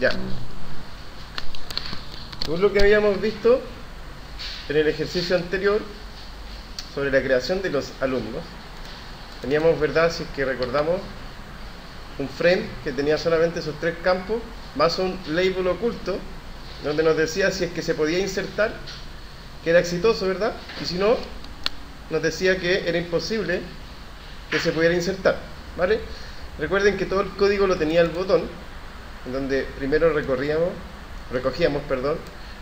Ya. Según lo que habíamos visto en el ejercicio anterior sobre la creación de los alumnos, teníamos, ¿verdad? Si es que recordamos, un frame que tenía solamente esos tres campos, más un label oculto, donde nos decía si es que se podía insertar, que era exitoso, ¿verdad? Y si no, nos decía que era imposible que se pudiera insertar, ¿vale? Recuerden que todo el código lo tenía el botón, en donde primero recogíamos,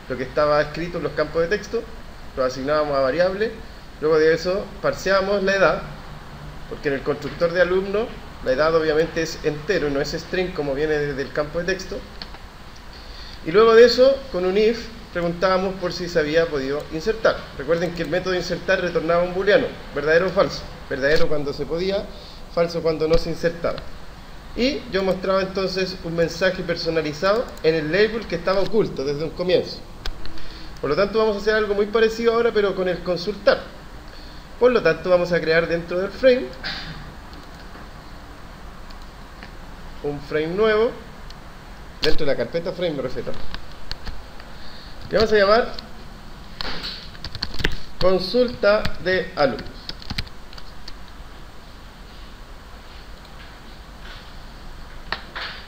lo que estaba escrito en los campos de texto, lo asignábamos a variables, luego de eso parseábamos la edad, porque en el constructor de alumno la edad obviamente es entero, no es string como viene desde el campo de texto, y luego de eso, con un if, preguntábamos por si se había podido insertar. Recuerden que el método insertar retornaba un booleano, verdadero o falso, verdadero cuando se podía, falso cuando no se insertaba. Y yo mostraba entonces un mensaje personalizado en el label que estaba oculto desde un comienzo. Por lo tanto vamos a hacer algo muy parecido ahora, pero con el consultar. Por lo tanto vamos a crear dentro del frame un frame nuevo, dentro de la carpeta frame me refiero. Le vamos a llamar consulta de alumnos.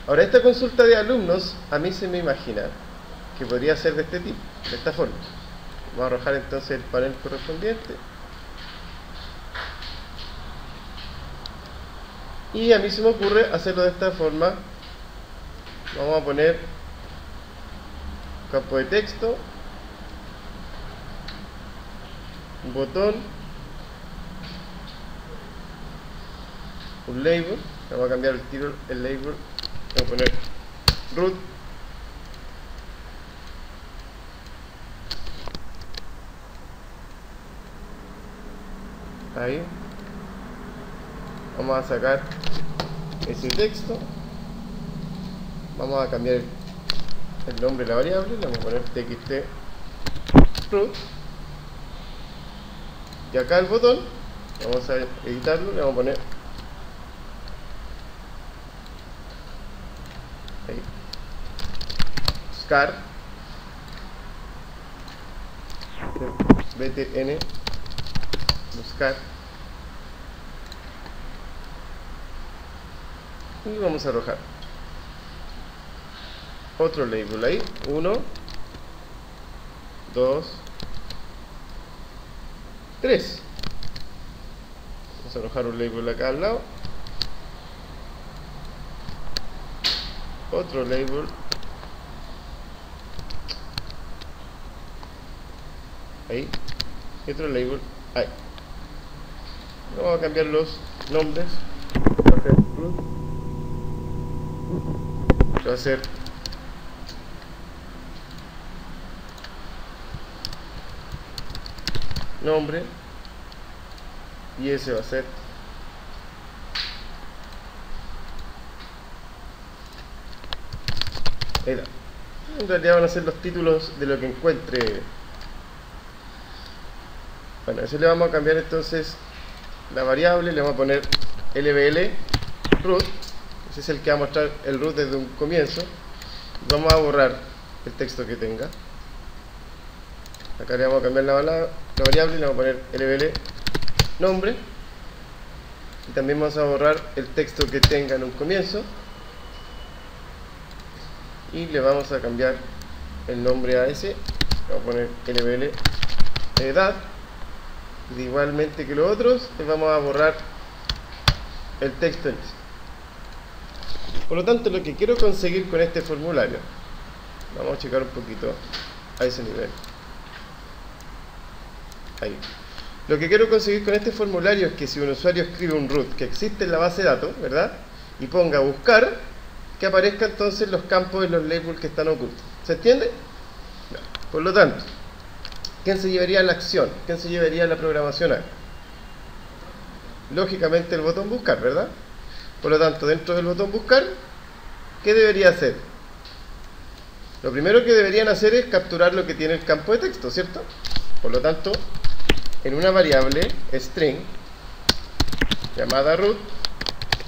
Ahora, esta consulta de alumnos a mí se me imagina que podría ser de este tipo, de esta forma. Vamos a arrojar entonces el panel correspondiente. Y a mí se me ocurre hacerlo de esta forma. Vamos a poner campo de texto, un botón, un label. Vamos a cambiar el tiro, el label. Vamos a poner root. Ahí. Vamos a sacar ese texto. Vamos a cambiar el nombre de la variable. Le vamos a poner txt root. Y acá el botón, vamos a editarlo. Le vamos a poner ahí, scar btn buscar, y vamos a arrojar otro label ahí, 1, 2, 3. Vamos a arrojar un label acá al lado, otro label ahí y otro label ahí. Vamos a cambiar los nombres. Va a ser nombre y ese va a ser edad. En realidad van a ser los títulos de lo que encuentre. Bueno, a ese le vamos a cambiar entonces la variable, le vamos a poner lbl root. Ese es el que va a mostrar el root desde un comienzo. Vamos a borrar el texto que tenga. Acá le vamos a cambiar la variable y le vamos a poner lbl nombre. Y también vamos a borrar el texto que tenga en un comienzo. Y le vamos a cambiar el nombre a ese. Vamos a poner lbl edad. Y igualmente que los otros, le vamos a borrar el texto en ese. Por lo tanto, lo que quiero conseguir con este formulario, vamos a checar un poquito a ese nivel. Ahí. Lo que quiero conseguir con este formulario es que si un usuario escribe un root que existe en la base de datos, ¿verdad? Y ponga buscar, que aparezca entonces los campos de los labels que están ocultos. ¿Se entiende? No. Por lo tanto, ¿quién se llevaría la acción? ¿Quién se llevaría la programación acá? Lógicamente el botón buscar, ¿verdad? Por lo tanto, dentro del botón buscar, ¿qué debería hacer? Lo primero que deberían hacer es capturar lo que tiene el campo de texto, ¿cierto? Por lo tanto, en una variable string llamada root,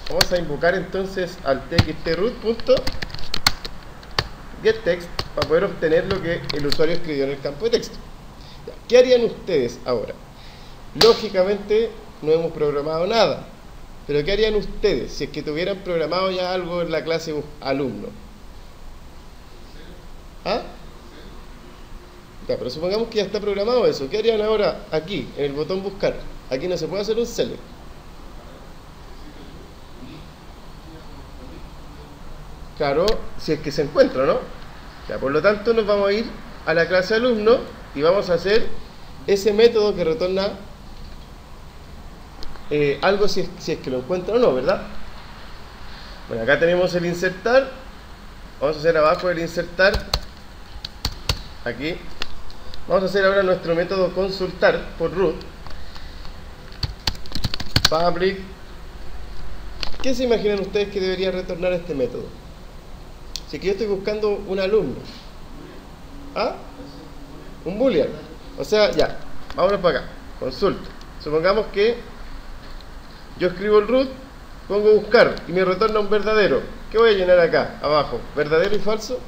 vamos a invocar entonces al txt root. getText para poder obtener lo que el usuario escribió en el campo de texto. ¿Qué harían ustedes ahora? Lógicamente no hemos programado nada, pero ¿qué harían ustedes si es que tuvieran programado ya algo en la clase alumno? ¿Ah? Ya, pero supongamos que ya está programado eso. ¿Qué harían ahora aquí, en el botón buscar? Aquí no se puede hacer un select. Claro, si es que se encuentra, ¿no? Ya, por lo tanto nos vamos a ir a la clase alumno y vamos a hacer ese método que retorna algo si es que lo encuentra o no, ¿verdad? Bueno, acá tenemos el insertar. Vamos a hacer abajo el insertar. Aquí. Vamos a hacer ahora nuestro método consultar por root. Public. ¿Qué se imaginan ustedes que debería retornar este método? Si que yo estoy buscando un alumno. ¿Ah? Un boolean. O sea, ya. Vámonos para acá. Consulta. Supongamos que yo escribo el root, pongo buscar y me retorna un verdadero. ¿Qué voy a llenar acá, abajo? ¿Verdadero y falso?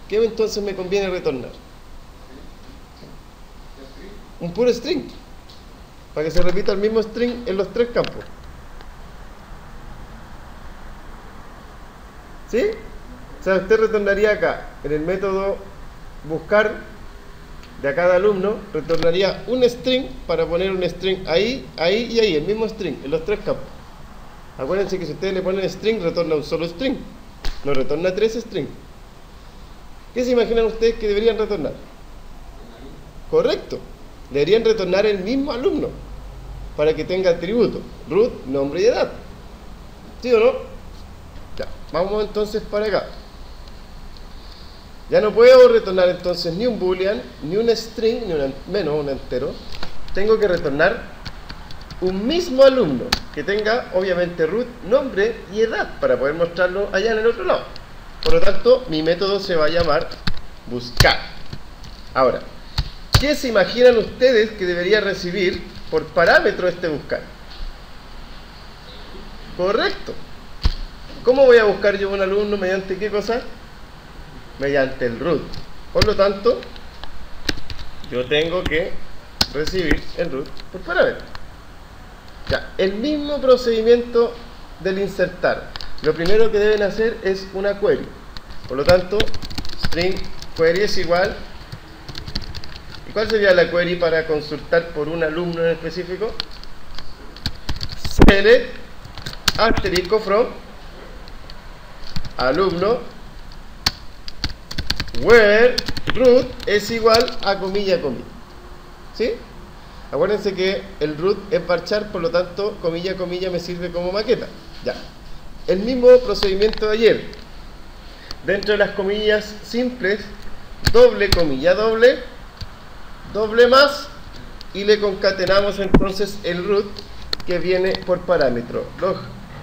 ¿Qué entonces me conviene retornar? Un puro string. Para que se repita el mismo string en los tres campos. ¿Sí? O sea, usted retornaría acá, en el método buscar de acá de alumno, retornaría un string para poner un string ahí, ahí y ahí, el mismo string, en los tres campos. Acuérdense que si ustedes le ponen string, retorna un solo string, no retorna tres strings. ¿Qué se imaginan ustedes que deberían retornar? Correcto, deberían retornar el mismo alumno para que tenga atributo, root, nombre y edad. ¿Sí o no? Ya, vamos entonces para acá. Ya no puedo retornar entonces ni un boolean, ni un string, ni menos un entero. Tengo que retornar un mismo alumno que tenga obviamente root, nombre y edad para poder mostrarlo allá en el otro lado. Por lo tanto, mi método se va a llamar buscar. Ahora, ¿qué se imaginan ustedes que debería recibir por parámetro este buscar? Correcto. ¿Cómo voy a buscar yo un alumno? ¿Mediante qué cosa? Mediante el root. Por lo tanto, yo tengo que recibir el root por parámetro. Ya, el mismo procedimiento del insertar. Lo primero que deben hacer es una query. Por lo tanto, string query es igual. ¿Y cuál sería la query para consultar por un alumno en específico? Select asterisco from alumno where root es igual a comilla comilla. ¿Sí? Acuérdense que el root es varchar, por lo tanto comilla comilla me sirve como maqueta. Ya. El mismo procedimiento de ayer. Dentro de las comillas simples, doble comilla doble, doble más, y le concatenamos entonces el root que viene por parámetro.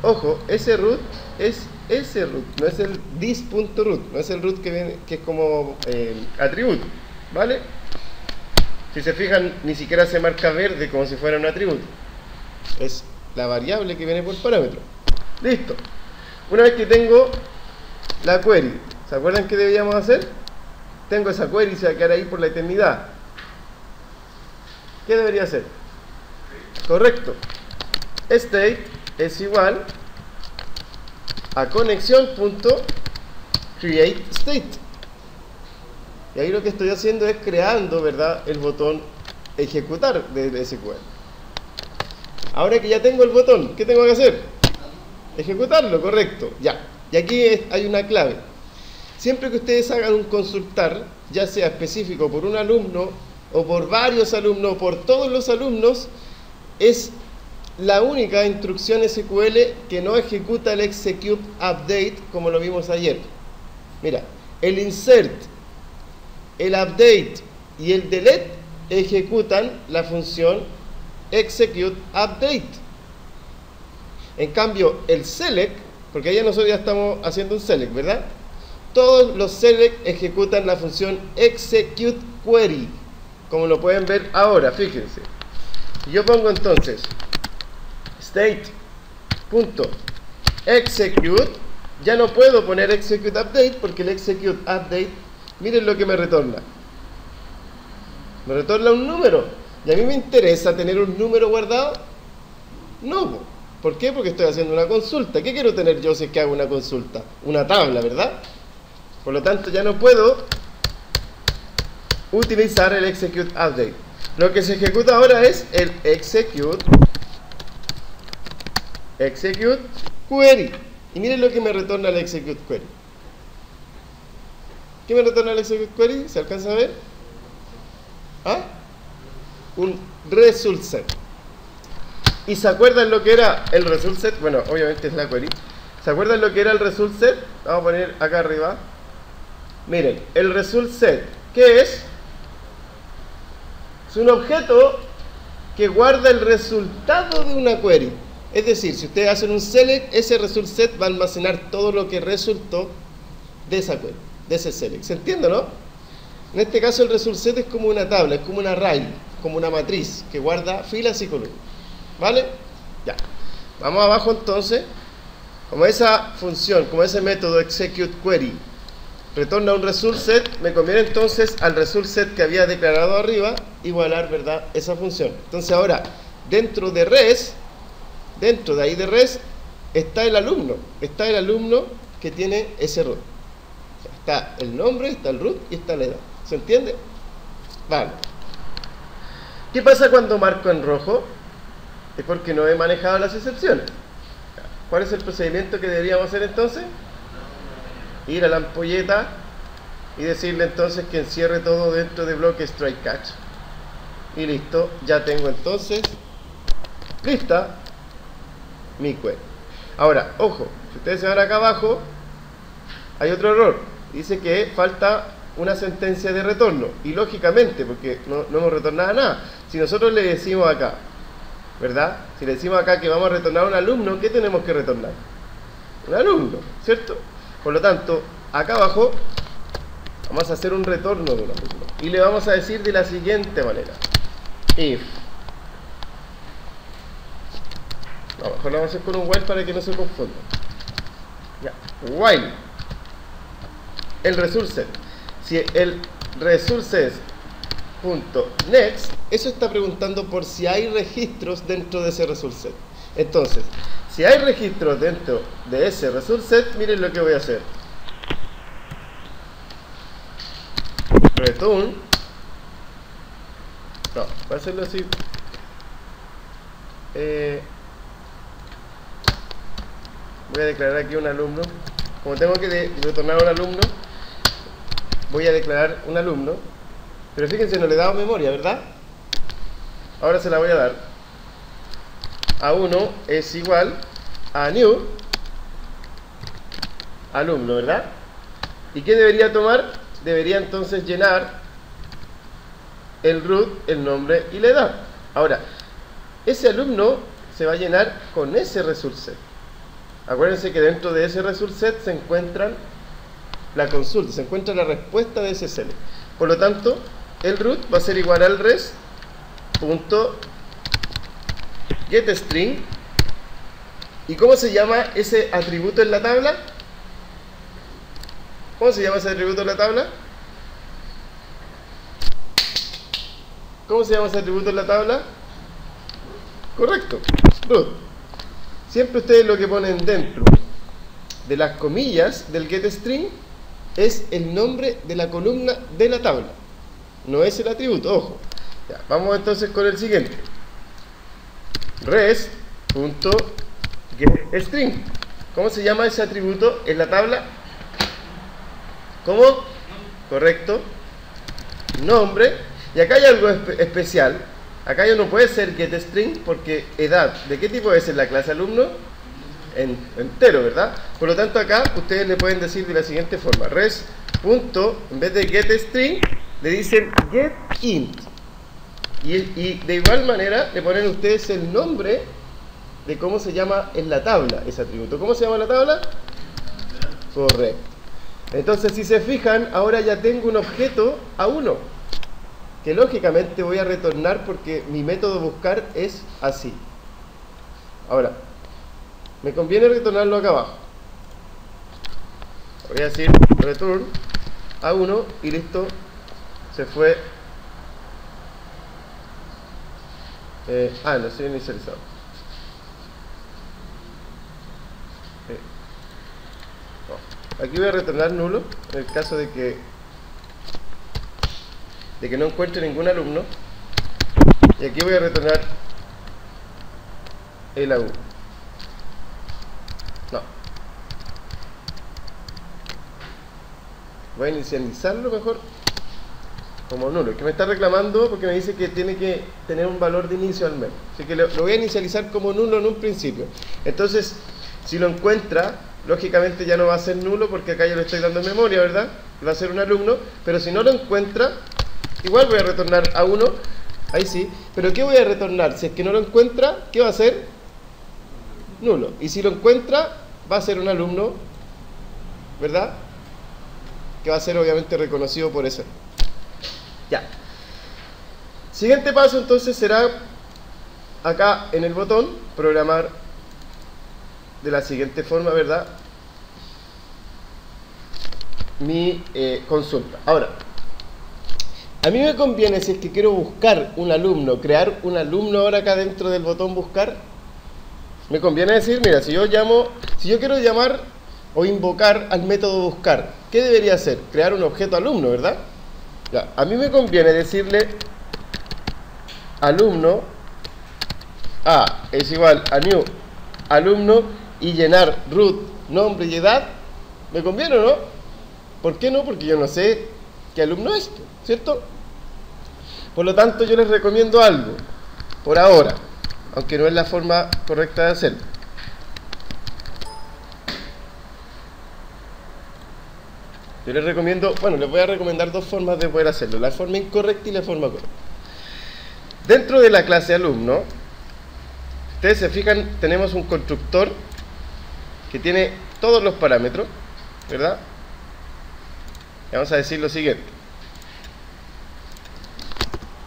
Ojo, ese root es ese root, no es el this.root, no es el root que viene, que es como atributo, ¿vale? Si se fijan, ni siquiera se marca verde como si fuera un atributo. Es la variable que viene por parámetro. Listo. Una vez que tengo la query, ¿se acuerdan qué deberíamos hacer? Tengo esa query, se va a quedar ahí por la eternidad. ¿Qué debería hacer? Correcto. State es igual a conexión.createState. Y ahí lo que estoy haciendo es creando, ¿verdad?, el botón ejecutar de SQL. Ahora que ya tengo el botón, ¿qué tengo que hacer? Ejecutarlo, correcto. Ya. Y aquí hay una clave. Siempre que ustedes hagan un consultar, ya sea específico por un alumno o por varios alumnos o por todos los alumnos, es la única instrucción SQL que no ejecuta el execute update como lo vimos ayer. Mira, el insert, el update y el delete ejecutan la función execute update. En cambio, el select, porque allá nosotros ya estamos haciendo un select, ¿verdad? Todos los select ejecutan la función execute query, como lo pueden ver ahora, fíjense. Yo pongo entonces state.execute, ya no puedo poner execute update porque el execute update, miren lo que me retorna. Me retorna un número. ¿Y a mí me interesa tener un número guardado? No. ¿Por qué? Porque estoy haciendo una consulta. ¿Qué quiero tener yo si es que hago una consulta? Una tabla, ¿verdad? Por lo tanto, ya no puedo utilizar el execute update. Lo que se ejecuta ahora es el execute query. Y miren lo que me retorna el execute query. ¿Qué me retorna el execute query? ¿Se alcanza a ver? ¿Ah? Un result set. ¿Y se acuerdan lo que era el result set? Bueno, obviamente es la query. ¿Se acuerdan lo que era el result set? Vamos a poner acá arriba. Miren, el result set, ¿qué es? Es un objeto que guarda el resultado de una query. Es decir, si ustedes hacen un select, ese result set va a almacenar todo lo que resultó de esa query, de ese select. ¿Se entiende, no? En este caso el result set es como una tabla, es como un array, como una matriz que guarda filas y columnas. ¿Vale? Ya. Vamos abajo entonces. Como esa función, como ese método execute query retorna un result set, me conviene entonces al result set que había declarado arriba igualar, ¿verdad?, esa función. Entonces ahora, dentro de res, dentro de ahí de res, está el alumno que tiene ese root. Está el nombre, está el root y está la edad. ¿Se entiende? Vale. ¿Qué pasa cuando marco en rojo? Es porque no he manejado las excepciones. ¿Cuál es el procedimiento que deberíamos hacer entonces? Ir a la ampolleta y decirle entonces que encierre todo dentro de bloque strike catch. Y listo, ya tengo entonces lista mi query. Ahora, ojo, si ustedes se van acá abajo, hay otro error. Dice que falta una sentencia de retorno. Y lógicamente, porque no hemos retornado nada. Si nosotros le decimos acá, ¿verdad? Si le decimos acá que vamos a retornar a un alumno, ¿qué tenemos que retornar? Un alumno, ¿cierto? Por lo tanto, acá abajo vamos a hacer un retorno de un alumno. Y le vamos a decir de la siguiente manera. If. No, mejor lo vamos a hacer con un while para que no se confunda. Ya. While. El result set. Si el result set punto next, eso está preguntando por si hay registros dentro de ese result set. Entonces, si hay registros dentro de ese result set, miren lo que voy a hacer. Return. No, voy a hacerlo así. Voy a declarar aquí un alumno. Como tengo que retornar a un alumno, voy a declarar un alumno. Pero fíjense, no le he dado memoria, ¿verdad? Ahora se la voy a dar. A1 es igual a new alumno, ¿verdad? ¿Y qué debería tomar? Debería entonces llenar el root, el nombre y la edad. Ahora, ese alumno se va a llenar con ese result set. Acuérdense que dentro de ese result set se encuentran la consulta, se encuentra la respuesta de ese select. Por lo tanto, el root va a ser igual al res.getString. ¿Y cómo se llama ese atributo en la tabla? ¿Cómo se llama ese atributo en la tabla? ¿Cómo se llama ese atributo en la tabla? Correcto, root. Siempre ustedes lo que ponen dentro de las comillas del getString es el nombre de la columna de la tabla. No es el atributo, ojo. Ya, vamos entonces con el siguiente. Res.getString. ¿Cómo se llama ese atributo en la tabla? ¿Cómo? Correcto. Nombre. Y acá hay algo especial. Acá ya no puede ser getString porque edad. ¿De qué tipo es en la clase alumno? Entero, ¿verdad? Por lo tanto acá ustedes le pueden decir de la siguiente forma. Res. En vez de getString le dicen getInt. Y de igual manera le ponen ustedes el nombre de cómo se llama en la tabla ese atributo. ¿Cómo se llama la tabla? Correcto. Entonces, si se fijan, ahora ya tengo un objeto A1 que lógicamente voy a retornar porque mi método buscar es así. Ahora, me conviene retornarlo acá abajo. voy a decir return A1 y listo, se fue. No se ha inicializado. Aquí voy a retornar nulo en el caso de que no encuentre ningún alumno, y aquí voy a retornar el A1. No, voy a inicializarlo mejor como nulo, que me está reclamando porque me dice que tiene que tener un valor de inicio al menos, así que lo voy a inicializar como nulo en un principio. Entonces, si lo encuentra, lógicamente ya no va a ser nulo porque acá yo le estoy dando memoria, ¿verdad? Va a ser un alumno, pero si no lo encuentra, igual voy a retornar a 1, ahí sí, pero ¿qué voy a retornar? Si es que no lo encuentra, ¿qué va a ser? Nulo. Y si lo encuentra, va a ser un alumno, ¿verdad? Que va a ser obviamente reconocido por eso. Ya. Siguiente paso entonces será acá en el botón, programar de la siguiente forma, ¿verdad? Mi consulta. Ahora, a mí me conviene, si es que quiero buscar un alumno, crear un alumno ahora acá dentro del botón buscar, me conviene decir, mira, si yo quiero llamar o invocar al método buscar, ¿qué debería hacer? Crear un objeto alumno, ¿verdad? Ya, a mí me conviene decirle alumno A es igual a new alumno y llenar root, nombre y edad. ¿Me conviene o no? ¿Por qué no? Porque yo no sé qué alumno es, ¿cierto? Por lo tanto, yo les recomiendo algo, por ahora, aunque no es la forma correcta de hacerlo. Yo les recomiendo, les voy a recomendar dos formas de poder hacerlo, la forma incorrecta y la forma correcta. Dentro de la clase alumno, ustedes se fijan, tenemos un constructor que tiene todos los parámetros, ¿verdad? Y vamos a decir lo siguiente.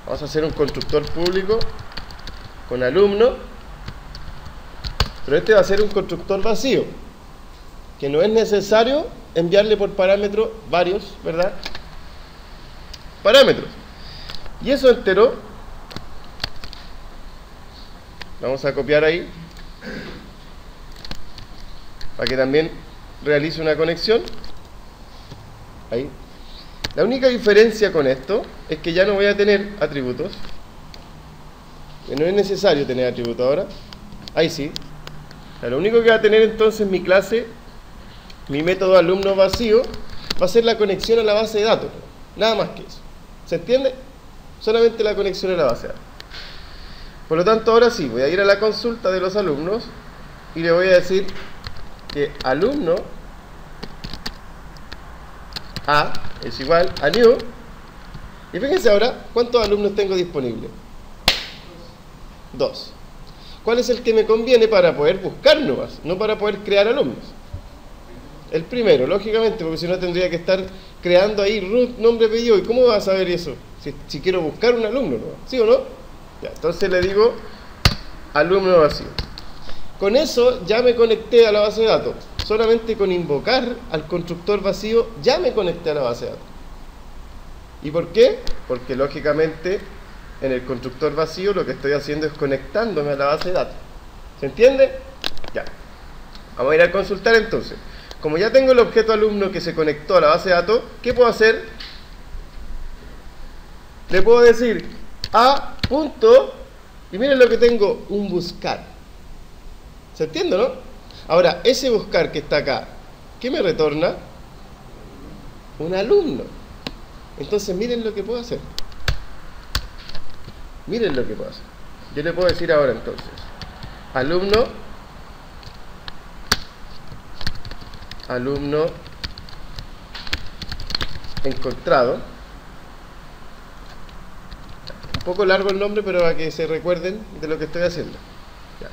Vamos a hacer un constructor público con alumno, pero este va a ser un constructor vacío, que no es necesario enviarle por parámetro varios, ¿verdad? Parámetros. Y eso entero, vamos a copiar ahí, para que también realice una conexión. Ahí. La única diferencia con esto es que ya no voy a tener atributos. Que no es necesario tener atributos ahora. Ahí sí. Lo único que va a tener entonces mi clase, mi método alumno vacío, va a ser la conexión a la base de datos. Nada más que eso. ¿Se entiende? Solamente la conexión a la base de datos. Por lo tanto, ahora sí, voy a ir a la consulta de los alumnos y le voy a decir que alumno A es igual a new. Y fíjense ahora cuántos alumnos tengo disponibles. 2. ¿Cuál es el que me conviene para poder buscar nuevas? No para poder crear alumnos. El primero, lógicamente, porque si no tendría que estar creando ahí root, nombre, apellido. ¿Y cómo vas a saber eso? Si quiero buscar un alumno nuevo, ¿sí o no? Ya, entonces le digo alumno vacío. Con eso ya me conecté a la base de datos. Solamente con invocar al constructor vacío ya me conecté a la base de datos. ¿Y por qué? Porque lógicamente en el constructor vacío lo que estoy haciendo es conectándome a la base de datos. ¿Se entiende? Ya. Vamos a ir a consultar entonces. Como ya tengo el objeto alumno que se conectó a la base de datos, ¿qué puedo hacer? Le puedo decir a punto, y miren lo que tengo, un buscar. ¿Se entiende, no? Ahora, ese buscar que está acá, ¿qué me retorna? Un alumno. Entonces, miren lo que puedo hacer. Miren lo que puedo hacer. Yo le puedo decir ahora entonces, alumno encontrado. Un poco largo el nombre, pero para que se recuerden de lo que estoy haciendo. Ya.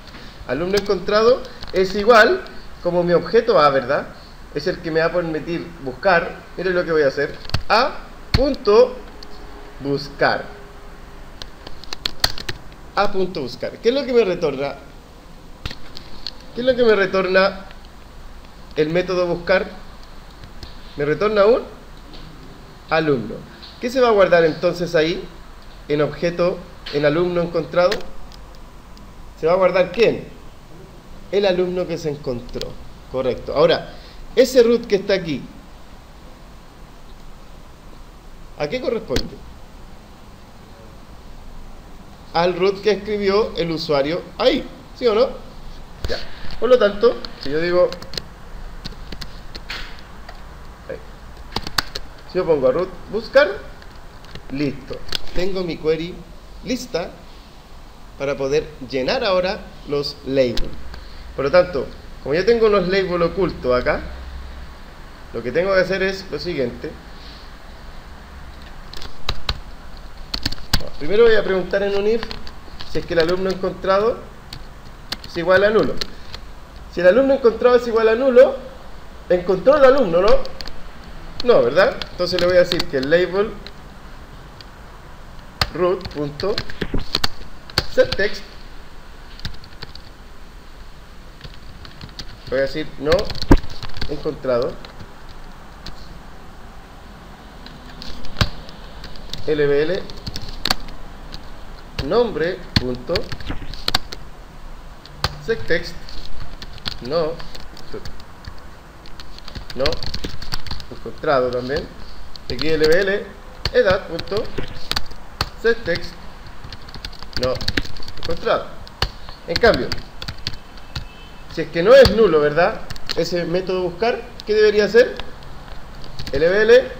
Alumno encontrado es igual como mi objeto A, ¿verdad? Es el que me va a permitir buscar. Miren lo que voy a hacer. A.buscar. A.buscar. ¿Qué es lo que me retorna? ¿Qué es lo que me retorna el método buscar? Me retorna un alumno. ¿Qué se va a guardar entonces ahí? En objeto, en alumno encontrado. ¿Se va a guardar quién? El alumno que se encontró. Correcto. Ahora, ese root que está aquí, ¿a qué corresponde? Al root que escribió el usuario ahí. ¿Sí o no? Ya. Por lo tanto, si yo digo, si yo pongo a root buscar, listo. Tengo mi query lista para poder llenar ahora los labels. Por lo tanto, como yo tengo unos labels ocultos acá, lo que tengo que hacer es lo siguiente. Primero voy a preguntar en un if si es que el alumno encontrado es igual a nulo. Si el alumno encontrado es igual a nulo, encontró el alumno, ¿no? No, ¿verdad? Entonces le voy a decir que el label root.setText, voy a decir no encontrado, lbl nombre.setText no encontrado también. Aquí lbl edad.setText no encontrado. En cambio, si es que no es nulo, ¿verdad? Ese método buscar, ¿qué debería hacer? lbl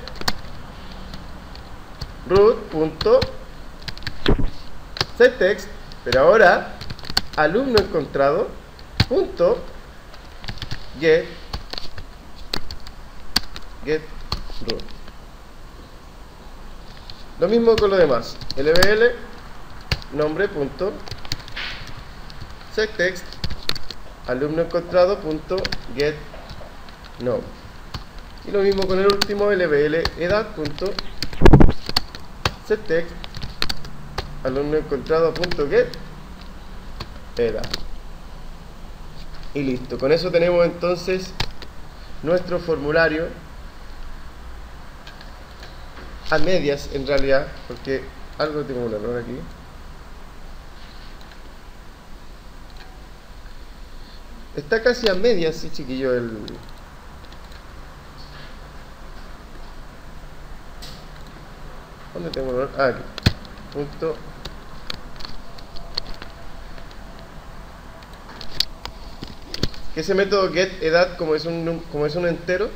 root.setText, pero ahora alumno encontrado punto get root. Lo mismo con lo demás. lbl nombre.setText alumno encontrado punto get nombre. Y lo mismo con el último, lbl edad.setText alumno encontrado punto get edad. Y listo. Con eso tenemos entonces nuestro formulario a medias en realidad, porque algo tengo un error aquí. Está casi a medias, sí, chiquillo, el... ¿Dónde tengo un error? Ah, aquí. Punto. Que ese método getEdad, como es un entero,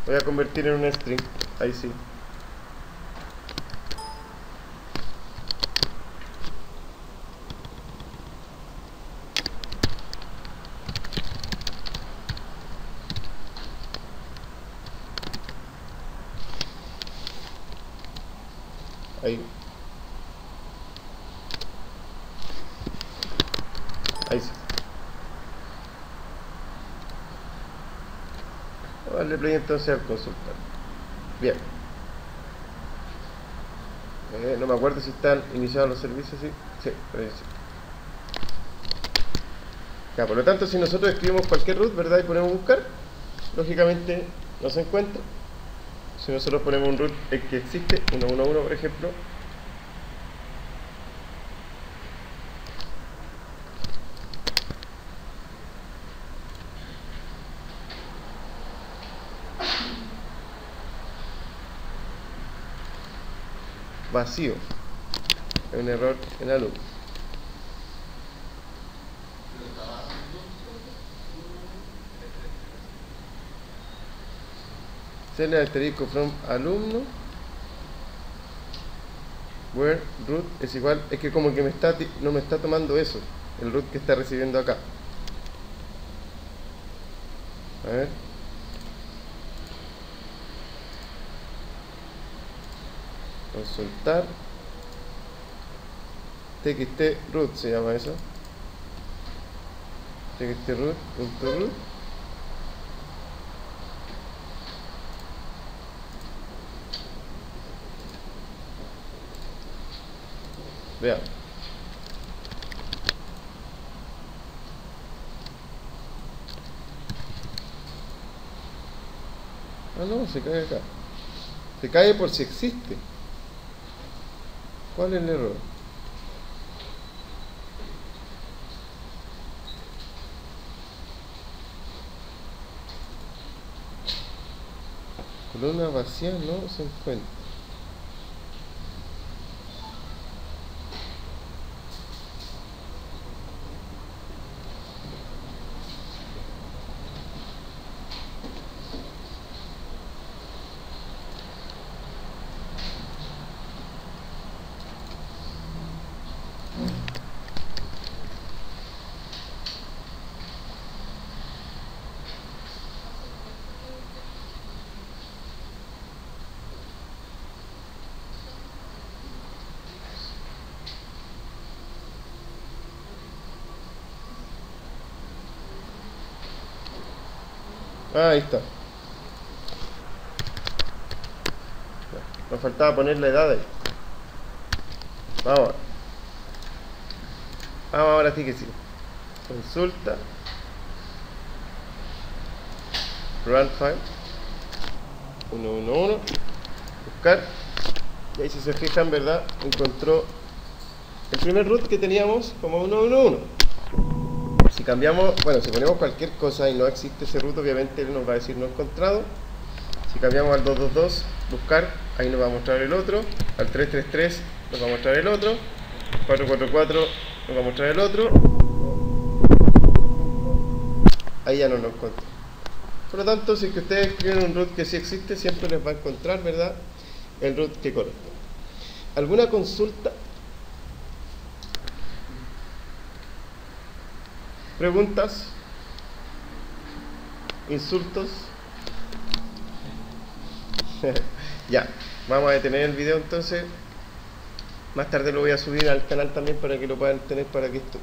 voy a convertir en un string. Ahí sí. Ahí. Ahí sí. Voy a darle play entonces al consultar. Bien. No me acuerdo si están iniciados los servicios, ¿sí? Sí, parece que sí. Ya, por lo tanto, si nosotros escribimos cualquier root, ¿verdad? Y ponemos buscar, lógicamente no se encuentra. Si nosotros ponemos un root el que existe, 111 por ejemplo, vacío, es un error en alumno. Send asterisco from alumno where root es igual, es que como que no me está tomando eso, el root que está recibiendo acá. A ver. Consultar. txt root se llama eso. txt root.root. Veamos. Ah, no, se cae acá. Se cae por si existe. ¿Cuál es el error? Columna vacía no se encuentra. Ah, ahí está. Nos faltaba poner la edad ahí. Vamos. Vamos ahora sí que sí. Consulta. Run file. 111. Buscar. Y ahí si se fijan, ¿verdad? Encontró el primer root que teníamos como 111. Si cambiamos, bueno, si ponemos cualquier cosa y no existe ese root, obviamente él nos va a decir no encontrado. Si cambiamos al 222, buscar, ahí nos va a mostrar el otro. Al 333 nos va a mostrar el otro. 444 nos va a mostrar el otro. Ahí ya no nos encuentra. Por lo tanto, si es que ustedes escriben un root que sí existe, siempre les va a encontrar, ¿verdad?, el root que corresponde. ¿Alguna consulta? ¿Preguntas? ¿Insultos? Ya, vamos a detener el video entonces. Más tarde lo voy a subir al canal también para que lo puedan tener, para que esto